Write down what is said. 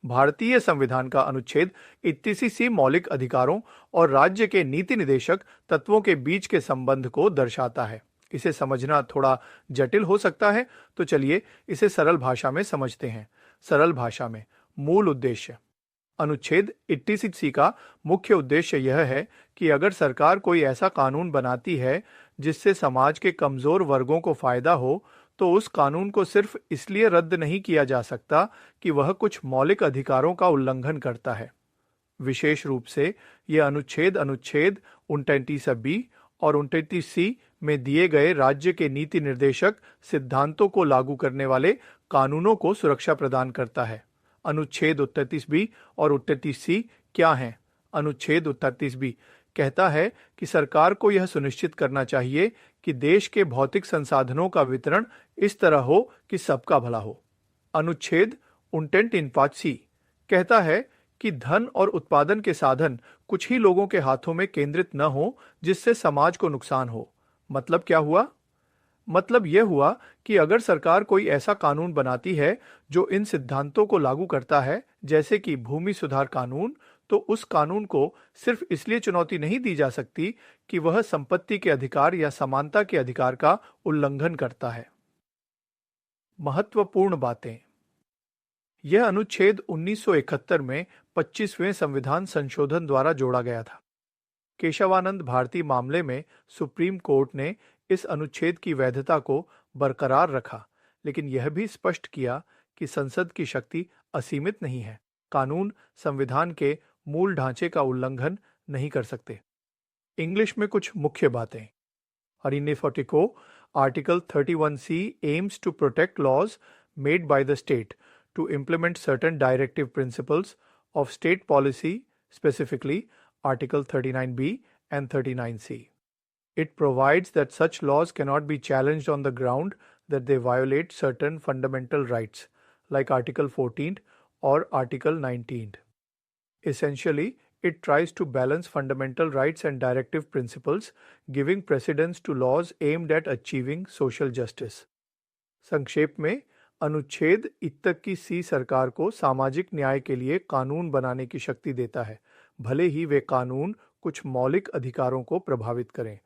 भारतीय संविधान का अनुच्छेद 81C मौलिक अधिकारों और राज्य के नीति निदेशक तत्वों के बीच के संबंध को दर्शाता है। इसे समझना थोड़ा जटिल हो सकता है, तो चलिए इसे सरल भाषा में समझते हैं। सरल भाषा में मूल उद्देश्य। अनुच्छेद 81C का मुख्य उद्देश्य यह है कि अगर सरकार कोई ऐसा कानून बनाती है जिससे समाज के कमजोर वर्गों को फायदा हो, तो उस कानून को सिर्फ इसलिए रद्द नहीं किया जा सकता कि वह कुछ मौलिक अधिकारों का उल्लंघन करता है। विशेष रूप से यह अनुच्छेद अनुच्छेद 29B और 29C में दिए गए राज्य के नीति निर्देशक सिद्धांतों को लागू करने वाले कानूनों को सुरक्षा प्रदान करता है। अनुच्छेद 39B और 39C क्या हैं? अनुच्छेद 39B कहता है कि सरकार को यह सुनिश्चित करना चाहिए कि देश के भौतिक संसाधनों का वितरण इस तरह हो कि सबका भला हो। अनुच्छेद 29C कहता है कि धन और उत्पादन के साधन कुछ ही लोगों के हाथों में केंद्रित न हो जिससे समाज को नुकसान हो। मतलब क्या हुआ? मतलब यह हुआ कि अगर सरकार कोई ऐसा कानून बनाती है जो इन सिद्धांतों को लागू करता है, जैसे कि भूमि सुधार कानून, तो उस कानून को सिर्फ इसलिए चुनौती नहीं दी जा सकती कि वह संपत्ति के अधिकार या समानता के अधिकार का उल्लंघन करता है। महत्वपूर्ण बातें। यह अनुच्छेद 1971 में 25वें संविधान संशोधन द्वारा जोड़ा गया था। केशवानंद भारती मामले में सुप्रीम कोर्ट ने इस अनुच्छेद की वैधता को बरकरार रखा, लेकिन यह भी स्पष्ट किया कि संसद की शक्ति असीमित नहीं है। कानून संविधान के मूल ढांचे का उल्लंघन नहीं कर सकते। इंग्लिश में कुछ मुख्य बातें। Arine Fortico, Article 31C aims to protect laws made by the state to implement certain directive principles of state policy, specifically Article 39B and 39C. It provides that such laws cannot be challenged on the ground that they violate certain fundamental rights, like Article 14 or Article 19. Essentially, it tries to balance fundamental rights and directive principles, giving precedence to laws aimed at achieving social justice. संक्षेप में, अनुच्छेद 81C सरकार को सामाजिक न्याय के लिए कानून बनाने की शक्ति देता है, भले ही वे कानून कुछ मौलिक अधिकारों को प्रभावित करें।